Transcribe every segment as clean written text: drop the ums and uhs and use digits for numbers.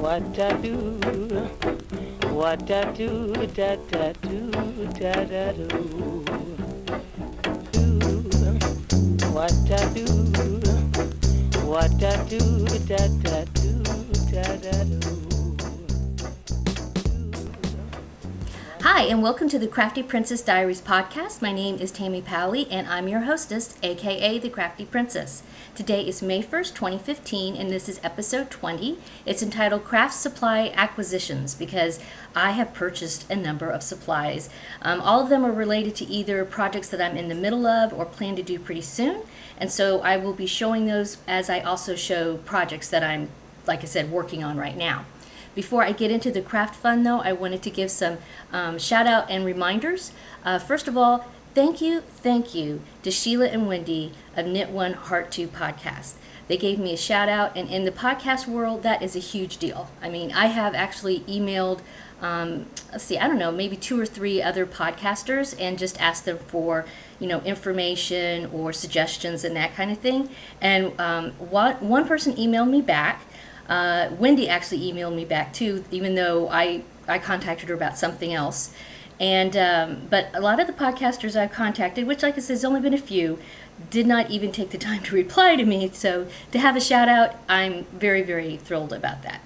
what I do, what I do, da da do, da da do. What I do, what I do, da da do, da da do. Hi, and welcome to the Crafty Princess Diaries podcast. My name is Tammy Powley, and I'm your hostess, aka the Crafty Princess. Today is May 1st, 2015, and this is episode 20. It's entitled Craft Supply Acquisitions because I have purchased a number of supplies. All of them are related to either projects that I'm in the middle of or plan to do pretty soon, and so I will be showing those as I also show projects that I'm, like I said, working on right now. Before I get into the craft fun, though, I wanted to give some shout out and reminders. First of all, thank you to Sheila and Wendy of Kniti Heart Too podcast. They gave me a shout out, and in the podcast world, that is a huge deal. I mean, I have actually emailed, maybe 2 or 3 other podcasters and just asked them for, information or suggestions and that kind of thing. And one person emailed me back. Wendy actually emailed me back too, even though I contacted her about something else. And but a lot of the podcasters I've contacted, which like I said has only been a few, did not even take the time to reply to me. So to have a shout out, I'm very, very thrilled about that.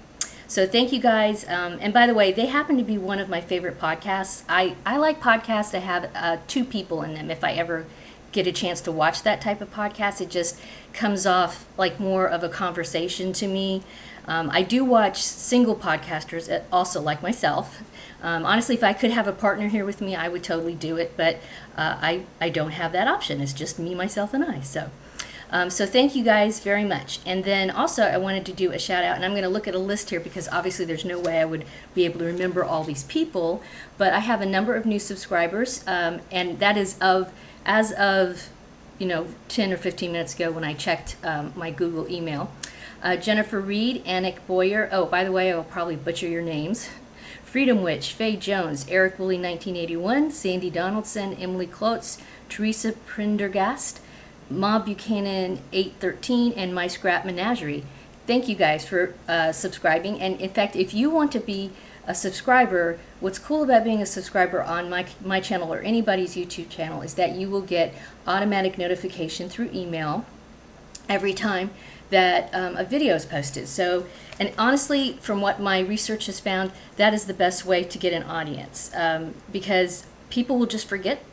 So thank you guys. And by the way, they happen to be one of my favorite podcasts. I like podcasts that have 2 people in them. If I ever get a chance to watch that type of podcast, it just comes off like more of a conversation to me. I do watch single podcasters also like myself. Honestly, if I could have a partner here with me, I would totally do it, but I don't have that option. It's just me, myself, and I. So thank you guys very much. And then also I wanted to do a shout out, and I'm going to look at a list here because obviously there's no way I would be able to remember all these people, but I have a number of new subscribers, and that is as of 10 or 15 minutes ago when I checked my Google email. Jennifer Reed, Anik Boyer, oh, by the way, I will probably butcher your names. Freedom Witch, Faye Jones, Eric Woolley 1981, Sandy Donaldson, Emily Klotz, Teresa Prendergast, Ma Buchanan 813, and My Scrap Menagerie. Thank you guys for subscribing. And in fact, if you want to be a subscriber, what's cool about being a subscriber on my channel or anybody's YouTube channel is that you will get automatic notification through email every time that a video is posted. So, and honestly, from what my research has found, that is the best way to get an audience because people will just forget,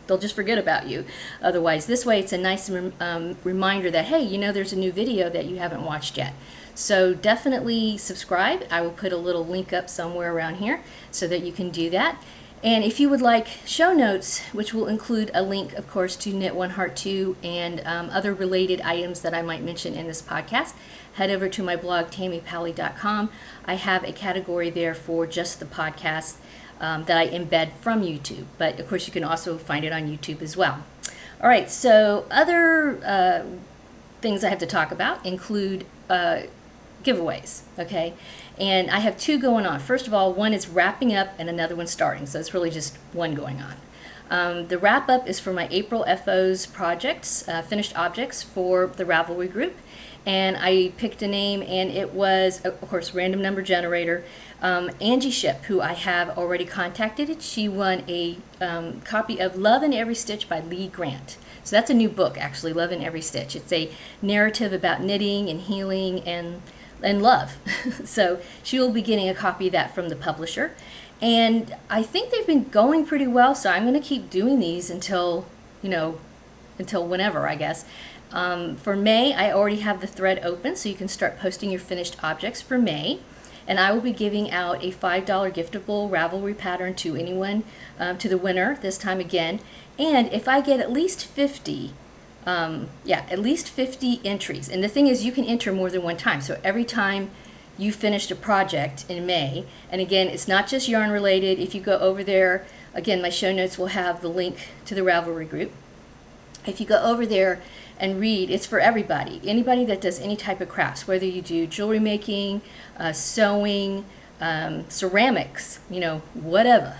they'll just forget about you. Otherwise, this way it's a nice reminder that, hey, there's a new video that you haven't watched yet. So definitely subscribe. I will put a little link up somewhere around here so that you can do that. And if you would like show notes, which will include a link, of course, to Kniti Heart Too and other related items that I might mention in this podcast, head over to my blog, tammypowley.com. I have a category there for just the podcast that I embed from YouTube. But, of course, you can also find it on YouTube as well. All right, so other things I have to talk about include giveaways, okay? And I have 2 going on. First of all, one is wrapping up and another one starting, so it's really just one going on. The wrap up is for my April FO's projects, finished objects for the Ravelry group, and I picked a name, and it was, of course, random number generator. Angie Ship, who I have already contacted, she won a copy of Love in Every Stitch by Lee Grant. So that's a new book, actually, Love in Every Stitch. It's a narrative about knitting and healing and love. So she will be getting a copy of that from the publisher. And I think they've been going pretty well, so I'm going to keep doing these until whenever, I guess. For May, I already have the thread open, so you can start posting your finished objects for May. And I will be giving out a $5 giftable Ravelry pattern to anyone, to the winner this time again. And if I get at least 50 entries. And the thing is, you can enter more than one time. So every time you finished a project in May, and again, it's not just yarn related. If you go over there, again, my show notes will have the link to the Ravelry group. If you go over there and read, it's for everybody. Anybody that does any type of crafts, whether you do jewelry making, sewing, ceramics, whatever.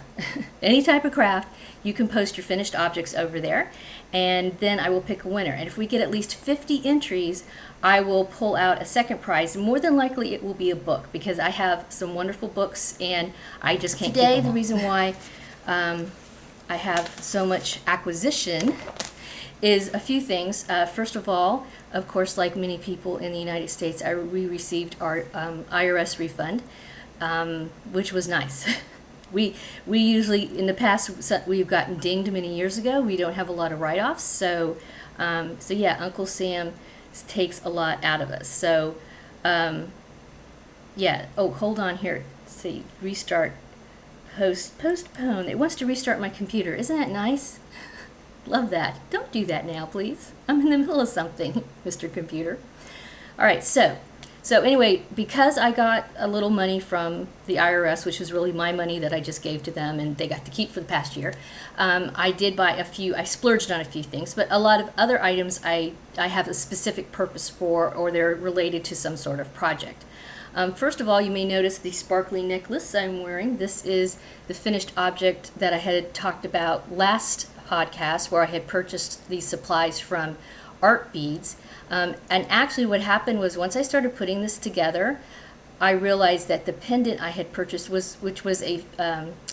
Any type of craft, you can post your finished objects over there, and then I will pick a winner. And if we get at least 50 entries, I will pull out a second prize. More than likely it will be a book, because I have some wonderful books and I just can't keep them all. The reason why I have so much acquisition is a few things. First of all, of course, like many people in the United States, we received our IRS refund, which was nice. We usually, in the past, we've gotten dinged many years ago. We don't have a lot of write-offs, so yeah, Uncle Sam takes a lot out of us. So yeah. Oh, hold on here. Let's see, restart, postpone. It wants to restart my computer. Isn't that nice? Love that. Don't do that now, please. I'm in the middle of something, Mr. Computer. All right, so anyway, because I got a little money from the IRS, which was really my money that I just gave to them and they got to keep for the past year, I did buy I splurged on a few things, but a lot of other items I have a specific purpose for, or they're related to some sort of project. First of all, you may notice the sparkly necklace I'm wearing. This is the finished object that I had talked about last podcast, where I had purchased these supplies from Art Beads. And actually what happened was, once I started putting this together, I realized that the pendant I had purchased, which was a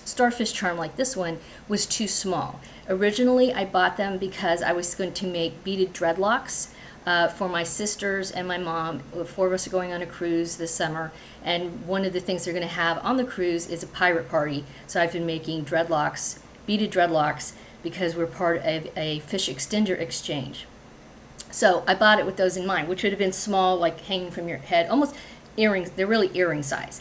starfish charm like this one, was too small. Originally I bought them because I was going to make beaded dreadlocks for my sisters and my mom. 4 of us are going on a cruise this summer, and one of the things they're going to have on the cruise is a pirate party. So I've been making dreadlocks, beaded dreadlocks, because we're part of a fish extender exchange. So I bought it with those in mind, which would have been small, like hanging from your head, almost earrings. They're really earring size.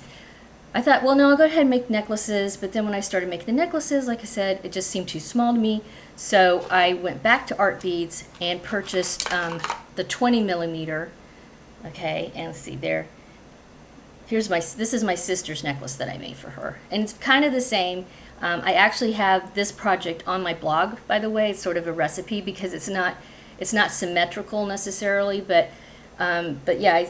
I thought, well, no, I'll go ahead and make necklaces. But then when I started making the necklaces, like I said, it just seemed too small to me. So I went back to Art Beads and purchased the 20 millimeter. Okay, and let's see there. This is my sister's necklace that I made for her, and it's kind of the same. I actually have this project on my blog, by the way. It's sort of a recipe, because it's not symmetrical necessarily, but yeah,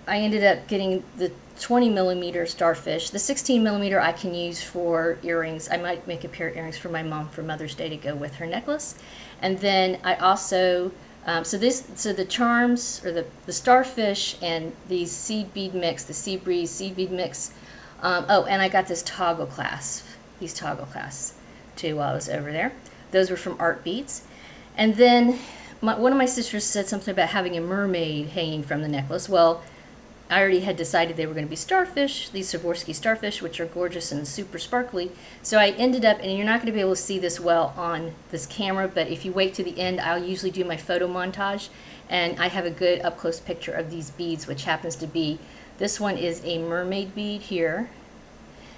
I ended up getting the 20 millimeter starfish. The 16 millimeter I can use for earrings. I might make a pair of earrings for my mom for Mother's Day to go with her necklace. And then I also so the charms, or the starfish, and these seed bead mix, the Sea Breeze seed bead mix. Oh, and I got this toggle clasp. These toggle clasps too while I was over there. Those were from Art Beads. And then one of my sisters said something about having a mermaid hanging from the necklace. Well, I already had decided they were going to be starfish, these Swarovski starfish, which are gorgeous and super sparkly. So I ended up, and you're not going to be able to see this well on this camera, but if you wait to the end, I'll usually do my photo montage, and I have a good up-close picture of these beads, which happens to be, this one is a mermaid bead here.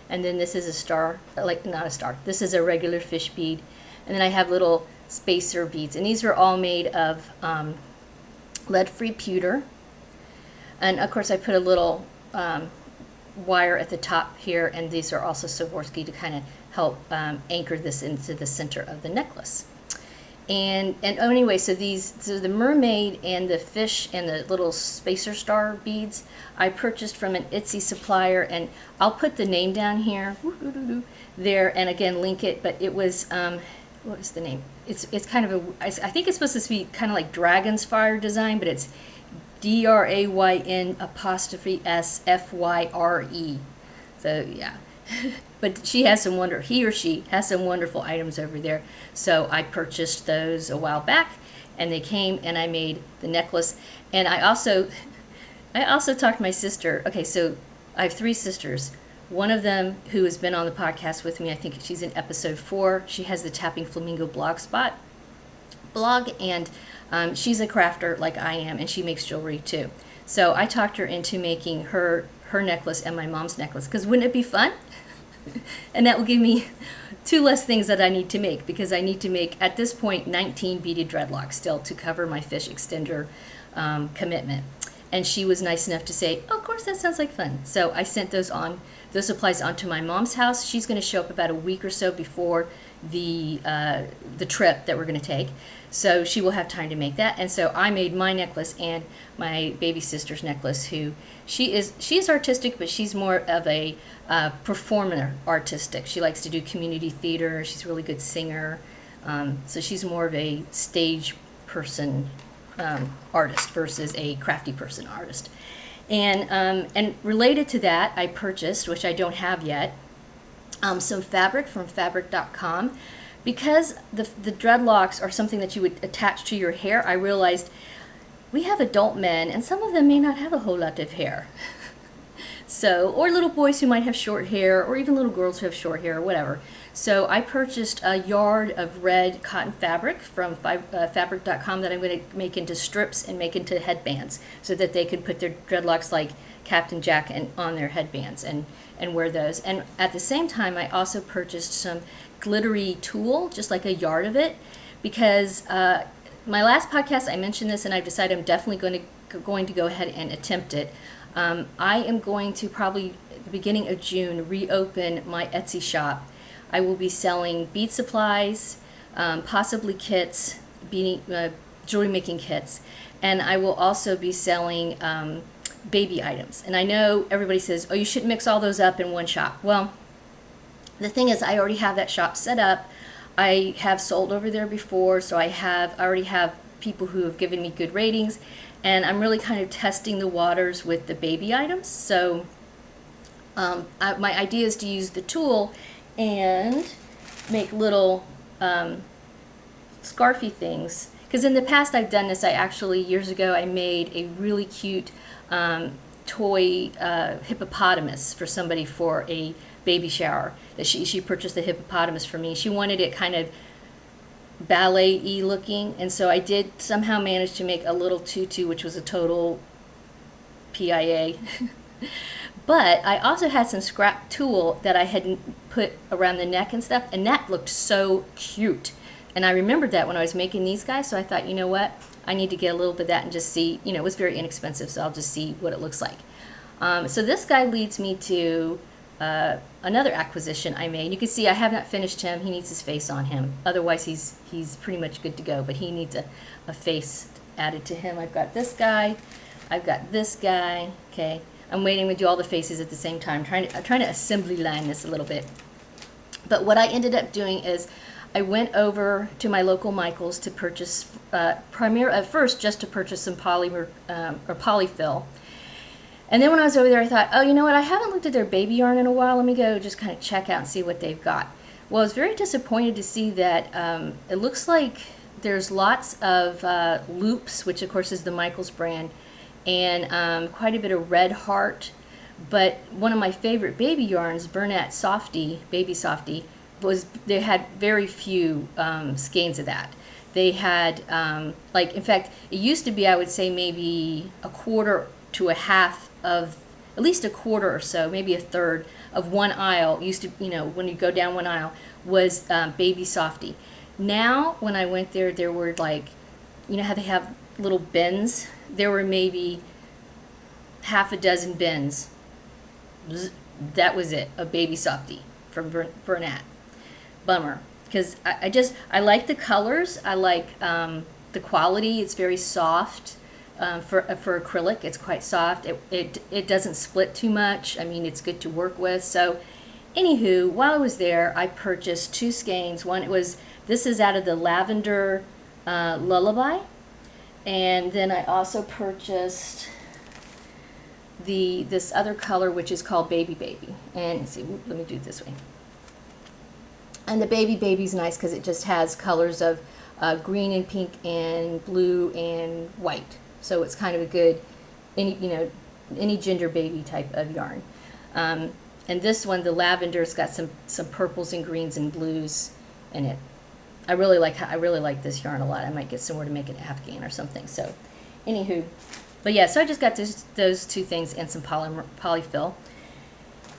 And then this is a star, like not a star, this is a regular fish bead. And then I have little spacer beads. And these are all made of lead-free pewter. And of course I put a little wire at the top here, and these are also Swarovski to kind of help anchor this into the center of the necklace. And anyway, so the mermaid and the fish and the little spacer star beads I purchased from an Etsy supplier, and I'll put the name down here there, and again link it. But it was what was the name? It's kind of I think it's supposed to be kind of like Dragon's Fire design, but it's DRAYN_SFYRE. So yeah. But he or she has some wonderful items over there. So I purchased those a while back, and they came, and I made the necklace. And I also talked to my sister. Okay, so I have 3 sisters. One of them, who has been on the podcast with me, I think she's in episode 4. She has the Tapping Flamingo blog, and she's a crafter like I am, and she makes jewelry too. So I talked her into making her necklace and my mom's necklace, because wouldn't it be fun? And that will give me 2 less things that I need to make, because I need to make, at this point, 19 beaded dreadlocks still to cover my fish extender commitment. And she was nice enough to say, oh, of course course, that sounds like fun. So I sent those supplies onto my mom's house. She's going to show up about a week or so before the trip that we're going to take. So she will have time to make that. And so I made my necklace and my baby sister's necklace, who she is artistic, but she's more of a performer artistic. She likes to do community theater. She's a really good singer. So she's more of a stage person artist versus a crafty person artist. And related to that, I purchased, which I don't have yet, some fabric from fabric.com. Because the dreadlocks are something that you would attach to your hair, I realized we have adult men, and some of them may not have a whole lot of hair. So, or little boys who might have short hair, or even little girls who have short hair, or whatever. So I purchased a yard of red cotton fabric from fabric.com that I'm going to make into strips and make into headbands, so that they could put their dreadlocks like Captain Jack on their headbands and wear those. And at the same time, I also purchased some glittery tulle, just like a yard of it, because my last podcast I mentioned this, and I've decided I'm definitely going to go ahead and attempt it. I am going to probably at the beginning of June reopen my Etsy shop. I will be selling bead supplies, possibly kits, jewelry making kits, and I will also be selling baby items. And I know everybody says, oh, you shouldn't mix all those up in one shop. Well, the thing is, I already have that shop set up. I have sold over there before, so I already have people who have given me good ratings, and I'm really kind of testing the waters with the baby items. So my idea is to use the tulle and make little scarfy things. Because in the past I've done this. Years ago, I made a really cute toy hippopotamus for somebody for a baby shower. That she purchased the hippopotamus for me. She wanted it kind of ballet-y looking, and so I did somehow manage to make a little tutu, which was a total PIA. But I also had some scrap tulle that I had put around the neck and stuff, and that looked so cute. And I remembered that when I was making these guys, so I thought, you know what, I need to get a little bit of that and just see, it was very inexpensive, so I'll just see what it looks like. So this guy leads me to another acquisition I made. You can see I have not finished him. He needs his face on him. Otherwise, he's pretty much good to go, but he needs a face added to him. I've got this guy. I've got this guy. Okay. I'm waiting to do all the faces at the same time. I'm trying to assembly line this a little bit. But what I ended up doing is I went over to my local Michael's to purchase, at first just to purchase some polymer or polyfill. And then when I was over there, I thought, oh, you know what? I haven't looked at their baby yarn in a while. Let me go just kind of check out and see what they've got. Well, I was very disappointed to see that it looks like there's lots of loops, which of course is the Michael's brand, and quite a bit of Red Heart. But one of my favorite baby yarns, Bernat Softy, Baby Softy, they had very few skeins of that. They had, in fact, it used to be, I would say, maybe a quarter to a half of, at least a quarter or so, maybe a third of one aisle, used to, when you go down one aisle, was Baby Softy. Now, when I went there, there were how they have little bins? There were maybe half a dozen bins. That was it, a Baby Softy from Bernat. Bummer, because I like the colors. I like the quality. It's very soft. For acrylic, it's quite soft. It doesn't split too much. I mean, it's good to work with. So, anywho, while I was there, I purchased two skeins. This is out of the Lavender Lullaby, and then I also purchased this other color, which is called Baby Baby. And let me do it this way. And the Baby Baby's nice because it just has colors of green and pink and blue and white. So it's kind of a good, any gender baby type of yarn. And this one, the lavender's got some purples and greens and blues in it. I really like this yarn a lot. I might get somewhere to make an Afghan or something. So, anywho, but yeah, so I just got those two things and some polyfill.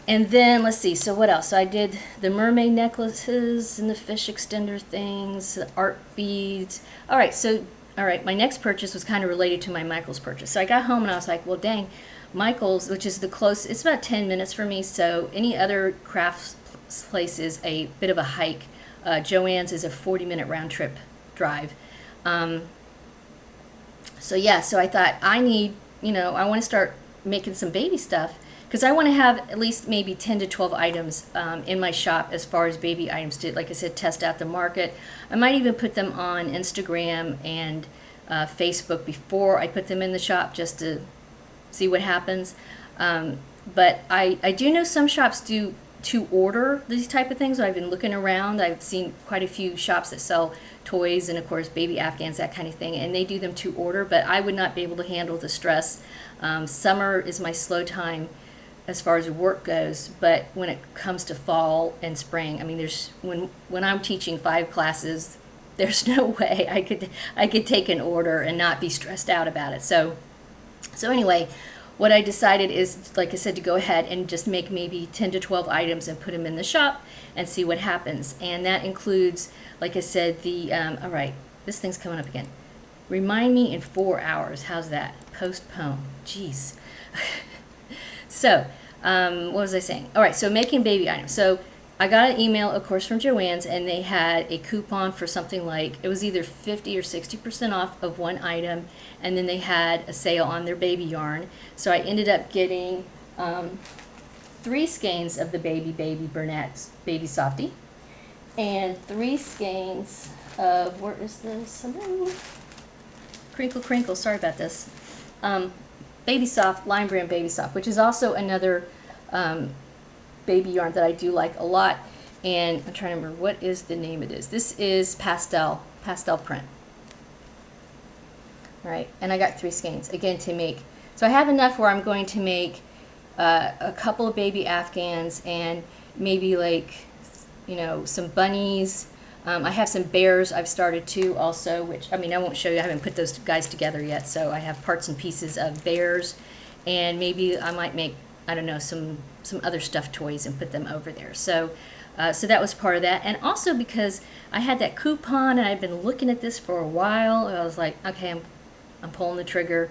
And then, let's see, so what else? So I did the mermaid necklaces and the fish extender things, the art beads. All right, my next purchase was kind of related to my Michael's purchase. So I got home and I was like, well, dang, Michael's, which is the close, it's about 10 minutes for me, so any other crafts place is a bit of a hike. Joann's is a 40-minute round trip drive. So yeah, so I thought I need, I want to start making some baby stuff, because I want to have at least maybe 10 to 12 items in my shop as far as baby items to, like I said, test out the market. I might even put them on Instagram and Facebook before I put them in the shop, just to see what happens. But I do know some shops do to order these type of things. I've been looking around. I've seen quite a few shops that sell toys and of course baby Afghans, that kind of thing, and they do them to order, but I would not be able to handle the stress. Summer is my slow time as far as work goes, but when it comes to fall and spring, I mean, there's when I'm teaching 5 classes, there's no way I could take an order and not be stressed out about it. So anyway, what I decided is, like I said, to go ahead and just make maybe 10 to 12 items and put them in the shop and see what happens. And that includes, like I said, the, all right, this thing's coming up again. Remind me in 4 hours. How's that? Postpone. Jeez. So, what was I saying? All right, so making baby items. So I got an email, of course, from Joann's, and they had a coupon for something like, it was either 50 or 60% off of one item, and then they had a sale on their baby yarn. So I ended up getting 3 skeins of the Baby Burnett's Baby Softy, and 3 skeins of, where is this? Hello? Crinkle Crinkle, sorry about this. Baby Soft, Lime Brand Baby Soft, which is also another baby yarn that I do like a lot. And I'm trying to remember, what is the name of this? This is pastel print. All right, and I got 3 skeins again to make. So I have enough where I'm going to make a couple of baby Afghans and maybe like, some bunnies. I have some bears I've started too also, which, I mean, I won't show you. I haven't put those guys together yet. So I have parts and pieces of bears, and maybe I might make, I don't know, some other stuffed toys and put them over there. So so that was part of that. And also because I had that coupon and I've been looking at this for a while, I was like, okay, I'm pulling the trigger.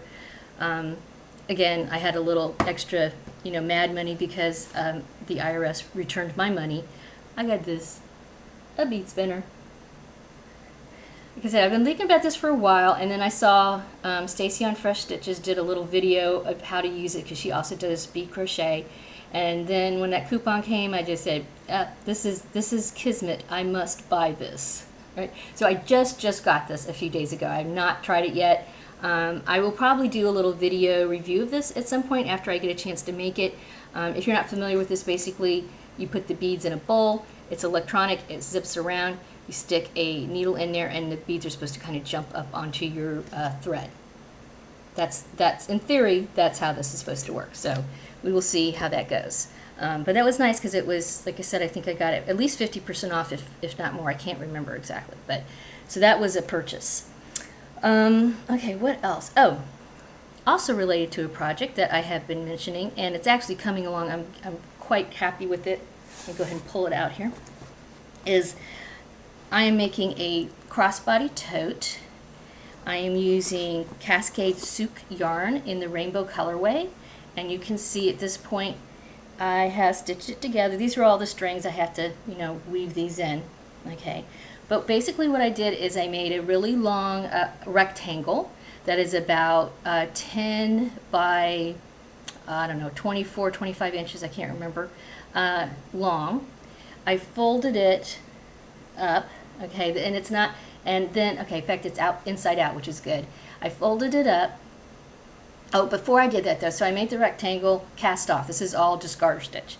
Again, I had a little extra, mad money because the IRS returned my money. I got this, a bead spinner. Like I said, I've been thinking about this for a while, and then I saw Stacy on Fresh Stitches did a little video of how to use it, because she also does bead crochet. And then when that coupon came, I just said, this is kismet. I must buy this. Right? So I just got this a few days ago. I have not tried it yet. I will probably do a little video review of this at some point after I get a chance to make it. If you're not familiar with this, basically you put the beads in a bowl. It's electronic. It zips around. You stick a needle in there, and the beads are supposed to kind of jump up onto your thread. That's in theory, that's how this is supposed to work. So we will see how that goes. But that was nice because it was, like I said, I think I got it at least 50% off, if not more. I can't remember exactly. But so that was a purchase. Okay, what else? Oh, also related to a project that I have been mentioning, and it's actually coming along. I'm quite happy with it. Let me go ahead and pull it out here. Is I am making a crossbody tote. I am using Cascade Souk yarn in the rainbow colorway, and you can see at this point I have stitched it together. These are all the strings. I have to, weave these in. Okay, but basically what I did is I made a really long rectangle that is about 10 by, I don't know, 24, 25 inches, I can't remember, long. I folded it up, okay, and it's not, and then, okay, in fact, it's out inside out, which is good. I folded it up. Oh, before I did that though, so I made the rectangle, cast off. This is all just garter stitch.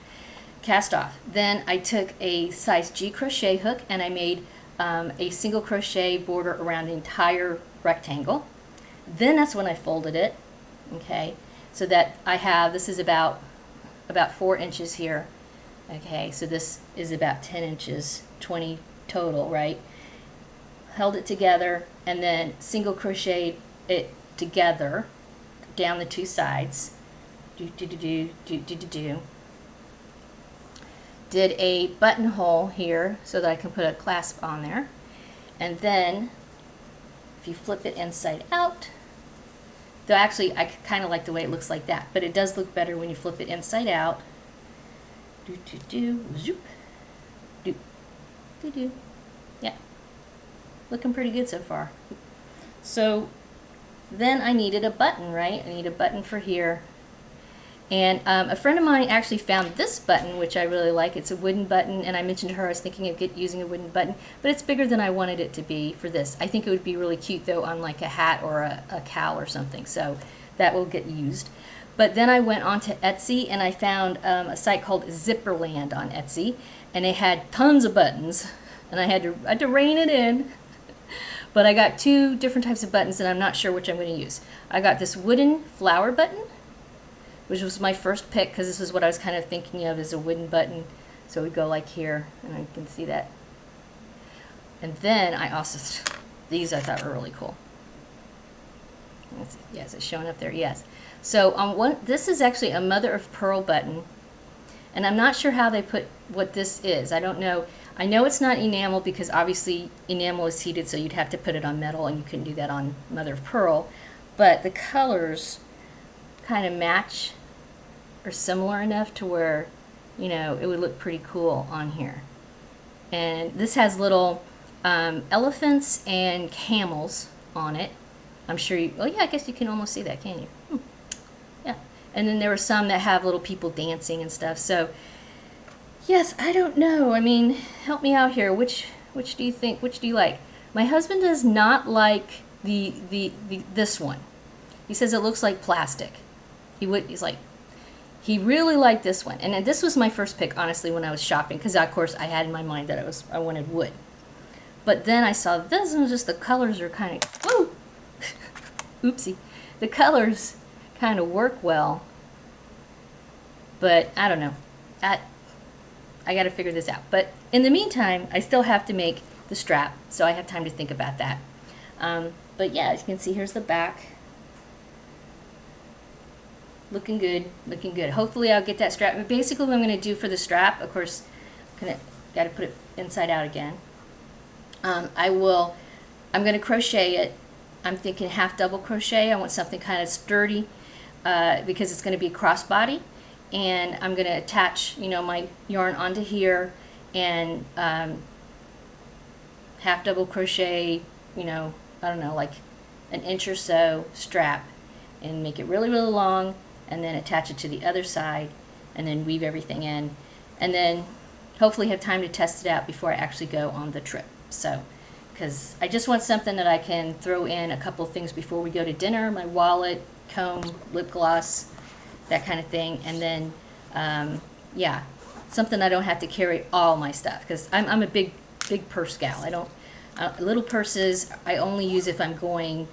Cast off. Then I took a size G crochet hook and I made a single crochet border around the entire rectangle. Then that's when I folded it, okay, so that I have, this is about 4 inches here, okay, so this is about 10 inches, 20 total, right? Held it together and then single crocheted it together down the 2 sides. Did a buttonhole here so that I can put a clasp on there. And then if you flip it inside out, Though actually, I kind of like the way it looks like that. But it does look better when you flip it inside out. Do, do, do, zoop. Do, do, do. Yeah. Looking pretty good so far. So then I needed a button, right? I need a button for here. And a friend of mine actually found this button, which I really like. It's a wooden button, and I mentioned to her I was thinking of using a wooden button, but it's bigger than I wanted it to be for this. I think it would be really cute, though, on like a hat or a cowl or something, so that will get used. But then I went on to Etsy, and I found a site called Zipperland on Etsy, and they had tons of buttons, and I had to rein it in. But I got 2 different types of buttons, and I'm not sure which I'm going to use. I got this wooden flower button, which was my first pick because this is what I was kind of thinking of as a wooden button. So we go like here, and you can see that. And then I also, these I thought were really cool. Yes, it's showing up there, yes. So this is actually a mother of pearl button, and I'm not sure how they put what this is. I don't know. I know it's not enamel because obviously enamel is heated, so you'd have to put it on metal, and you couldn't do that on mother of pearl. But the colors kind of match or similar enough to where, you know, it would look pretty cool on here. And this has little elephants and camels on it. I'm sure you, oh yeah, I guess you can almost see that, can you? Yeah. And then there were some that have little people dancing and stuff. So, yes, I don't know. I mean, help me out here. Which do you think? Which do you like? My husband does not like this one. He says it looks like plastic. He really liked this one. And this was my first pick, honestly, when I was shopping, because of course I had in my mind that I wanted wood. But then I saw this, and just the colors are kind of, woo! Oopsie. The colors kind of work well. But I don't know. I got to figure this out. But in the meantime, I still have to make the strap, so I have time to think about that. But yeah, as you can see, here's the back. Looking good, looking good. Hopefully I'll get that strap. But basically what I'm going to do for the strap, of course, got to put it inside out again. I'm going to crochet it. I'm thinking half double crochet. I want something kind of sturdy because it's going to be crossbody. And I'm going to attach, you know, my yarn onto here and half double crochet, you know, I don't know, like an inch or so strap, and make it really, really long, and then attach it to the other side, and then weave everything in, and then hopefully have time to test it out before I actually go on the trip. So, because I just want something that I can throw in a couple of things before we go to dinner, my wallet, comb, lip gloss, that kind of thing, and then, yeah, something I don't have to carry all my stuff, because I'm a big purse gal. I don't, little purses I only use if I'm going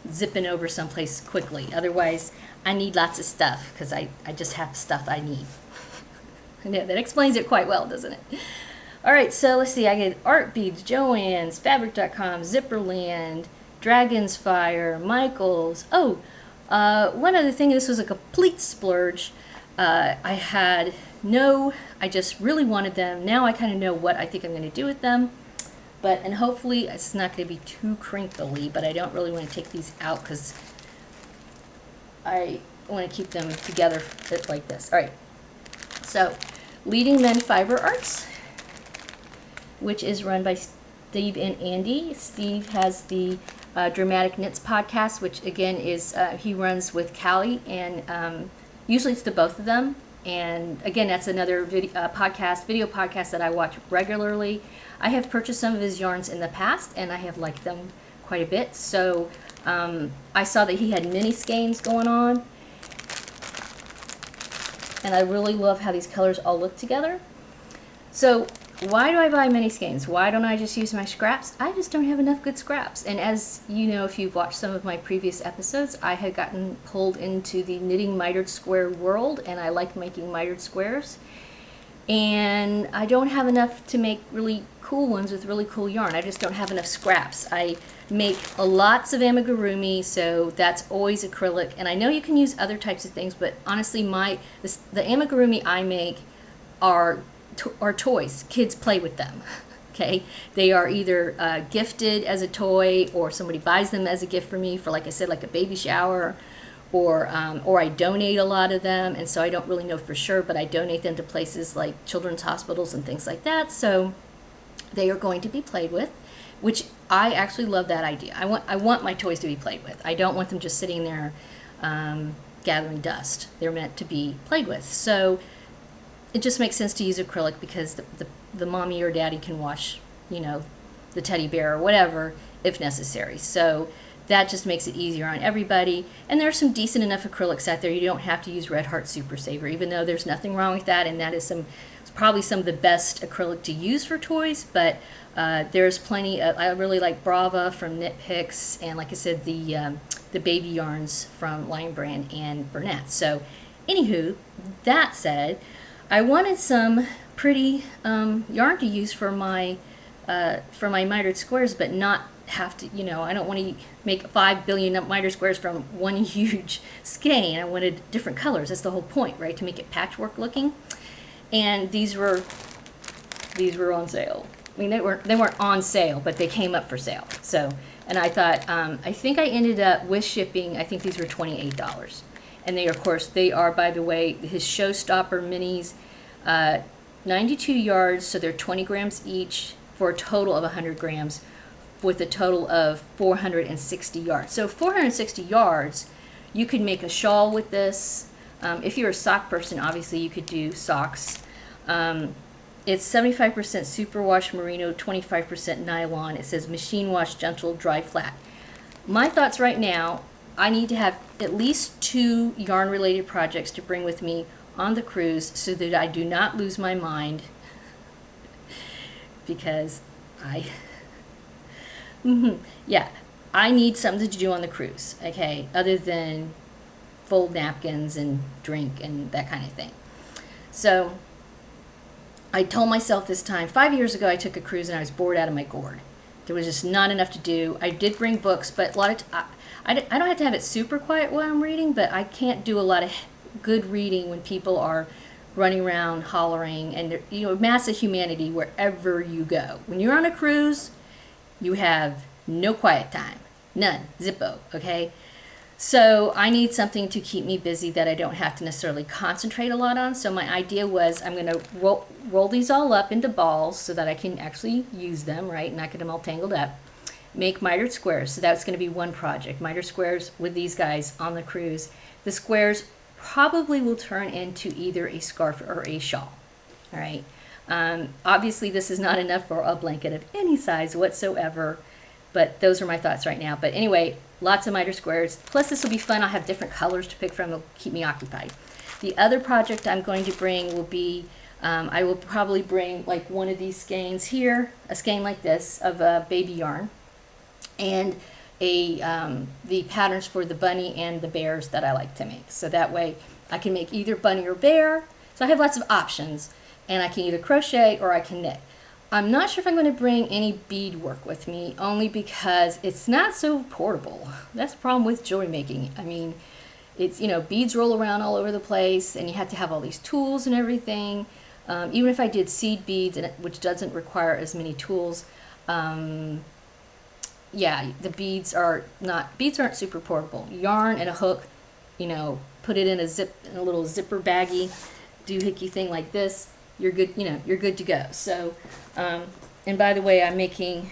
zipping over someplace quickly. Otherwise, I need lots of stuff, because I just have stuff I need. Yeah, that explains it quite well, doesn't it? All right, so let's see. I get Art Beads, Joann's, Fabric.com, Zipperland, Dragon's Fire, Michael's. Oh, one other thing, this was a complete splurge. I just really wanted them. Now I kind of know what I think I'm going to do with them. And hopefully it's not going to be too crinkly, but I don't really want to take these out because I want to keep them together like this. All right, so Leading Men Fiber Arts, which is run by Steve and Andy. Steve has the Dramatic Knits podcast, which again is he runs with Callie, and usually it's the both of them. And again, that's another video podcast that I watch regularly. I have purchased some of his yarns in the past, and I have liked them quite a bit. So I saw that he had mini skeins going on, and I really love how these colors all look together. So why do I buy mini skeins? Why don't I just use my scraps? I just don't have enough good scraps. And as you know, if you've watched some of my previous episodes, I had gotten pulled into the knitting mitered square world, and I like making mitered squares. And I don't have enough to make really cool ones with really cool yarn. I just don't have enough scraps. I make lots of amigurumi, so that's always acrylic. And I know you can use other types of things, but honestly, the amigurumi I make are toys. Kids play with them. Okay, they are either gifted as a toy, or somebody buys them as a gift for me for, like I said, like a baby shower, or I donate a lot of them, and so I don't really know for sure, but I donate them to places like children's hospitals and things like that. So they are going to be played with, which I actually love that idea. I want my toys to be played with. I don't want them just sitting there gathering dust. They're meant to be played with. So it just makes sense to use acrylic, because the mommy or daddy can wash, the teddy bear or whatever if necessary. So that just makes it easier on everybody. And there are some decent enough acrylics out there. You don't have to use Red Heart Super Saver, even though there's nothing wrong with that, and that is probably some of the best acrylic to use for toys. But there's plenty of, I really like Brava from Knit Picks, and like I said, the baby yarns from Lion Brand and Burnett. So anywho, that said, I wanted some pretty yarn to use for my mitered squares, but not have to, I don't want to make 5 billion miter squares from one huge skein. I wanted different colors. That's the whole point, right? To make it patchwork looking. And these were on sale. I mean, they weren't on sale, but they came up for sale. So, and I thought, I think I ended up with shipping, I think these were $28. And they, of course, they are, by the way, his Showstopper minis, 92 yards, so they're 20 grams each for a total of 100 grams, with a total of 460 yards. So 460 yards, you could make a shawl with this. If you're a sock person, obviously you could do socks. It's 75% superwash merino, 25% nylon. It says machine wash, gentle, dry, flat. My thoughts right now, I need to have at least 2 yarn related projects to bring with me on the cruise, so that I do not lose my mind, because I need something to do on the cruise, okay, other than fold napkins and drink and that kind of thing. So I told myself this time, 5 years ago I took a cruise and I was bored out of my gourd. There was just not enough to do. I did bring books, but a lot of I don't have to have it super quiet while I'm reading, but I can't do a lot of good reading when people are running around hollering, and massive humanity wherever you go. When you're on a cruise, you have no quiet time, none, zippo, okay? So I need something to keep me busy that I don't have to necessarily concentrate a lot on. So my idea was, I'm going to roll these all up into balls so that I can actually use them, right, and not get them all tangled up. Make mitered squares. So that's going to be one project, mitered squares with these guys on the cruise. The squares probably will turn into either a scarf or a shawl, all right? Obviously this is not enough for a blanket of any size whatsoever, but those are my thoughts right now. But anyway, lots of miter squares. Plus this will be fun. I'll have different colors to pick from. It'll keep me occupied. The other project I'm going to bring will be, I will probably bring like one of these skeins here, a skein like this of baby yarn, and the patterns for the bunny and the bears that I like to make. So that way I can make either bunny or bear. So I have lots of options, and I can either crochet or I can knit. I'm not sure if I'm going to bring any bead work with me, only because it's not so portable. That's the problem with jewelry making. I mean, it's, beads roll around all over the place, and you have to have all these tools and everything. Even if I did seed beads, which doesn't require as many tools, the beads aren't super portable. Yarn and a hook, put it in a little zipper baggy doohickey thing like this. You're good. You're good to go. So, and by the way, I'm making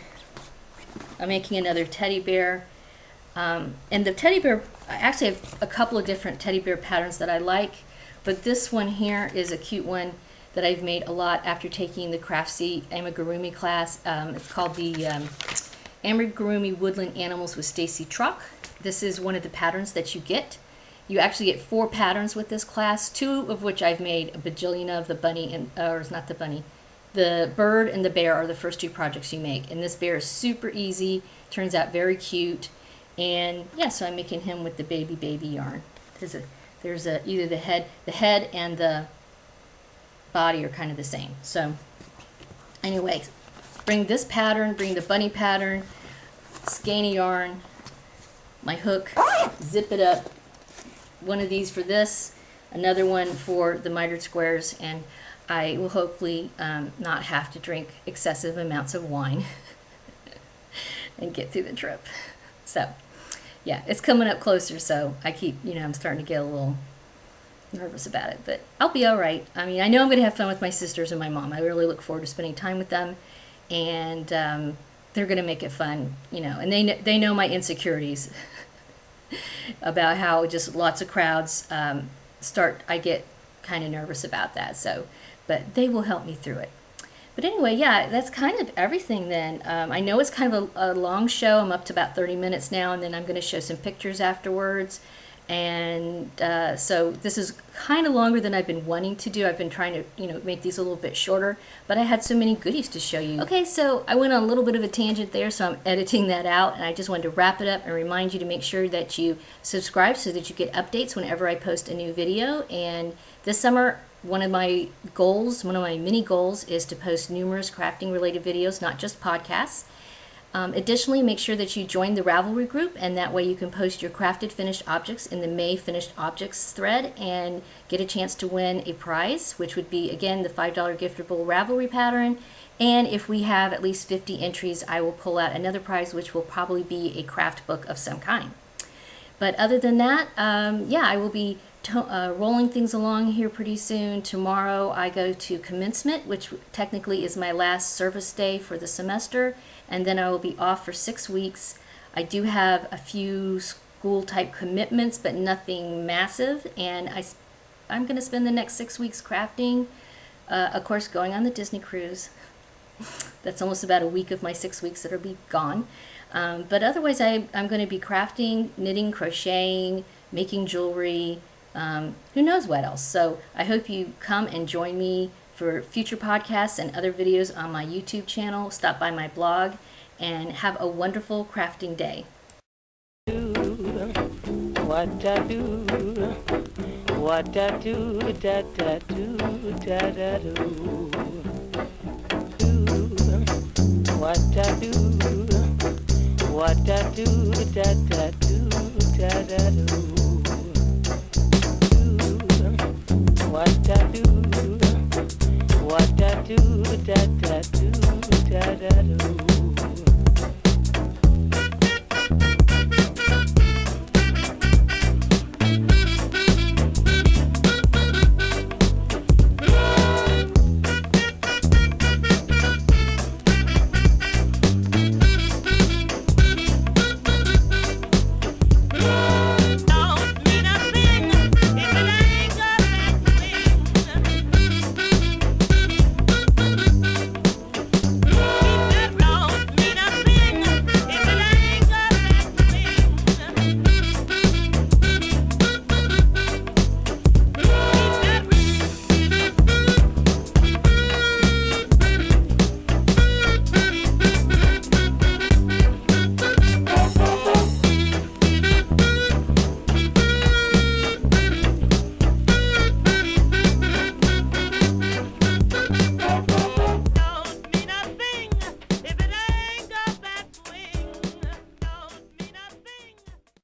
another teddy bear, and the teddy bear. I actually have a couple of different teddy bear patterns that I like, but this one here is a cute one that I've made a lot after taking the Craftsy amigurumi class. It's called the Amigurumi Woodland Animals with Stacy Truck. This is one of the patterns that you get. You actually get 4 patterns with this class, 2 of which I've made a bajillion of. The bunny or it's not the bunny, the bird and the bear are the first 2 projects you make. And this bear is super easy, turns out very cute, and so I'm making him with the baby yarn. There's either the head and the body are kind of the same. So anyway, bring this pattern, bring the bunny pattern, skein of yarn, my hook, zip it up. One of these for this, another one for the mitered squares, and I will hopefully not have to drink excessive amounts of wine and get through the trip. So, yeah, it's coming up closer, so I keep, I'm starting to get a little nervous about it, but I'll be all right. I mean, I know I'm going to have fun with my sisters and my mom. I really look forward to spending time with them, and they're going to make it fun, and they know my insecurities about how just lots of crowds I get kind of nervous about that, but they will help me through it. But anyway, yeah, that's kind of everything then. I know it's kind of a long show. I'm up to about 30 minutes now, and then I'm going to show some pictures afterwards. And so this is kind of longer than I've been wanting to do. I've been trying to, make these a little bit shorter, but I had so many goodies to show you. Okay, so I went on a little bit of a tangent there, so I'm editing that out, and I just wanted to wrap it up and remind you to make sure that you subscribe so that you get updates whenever I post a new video. And this summer, one of my mini goals is to post numerous crafting related videos, not just podcasts. Additionally, make sure that you join the Ravelry group, and that way you can post your crafted finished objects in the May finished objects thread and get a chance to win a prize, which would be, again, the $5 giftable Ravelry pattern. And if we have at least 50 entries, I will pull out another prize, which will probably be a craft book of some kind. But other than that, I will be rolling things along here pretty soon. Tomorrow I go to commencement, which technically is my last service day for the semester, and then I will be off for 6 weeks. I do have a few school type commitments, but nothing massive, and I'm going to spend the next 6 weeks crafting, of course going on the Disney cruise. That's almost about a week of my 6 weeks that'll be gone. But otherwise I'm going to be crafting, knitting, crocheting, making jewelry, who knows what else. So I hope you come and join me for future podcasts and other videos on my YouTube channel. Stop by my blog and have a wonderful crafting day. What I do, what I do, da da do, da da do. What I do, what I do, da da do, da da do.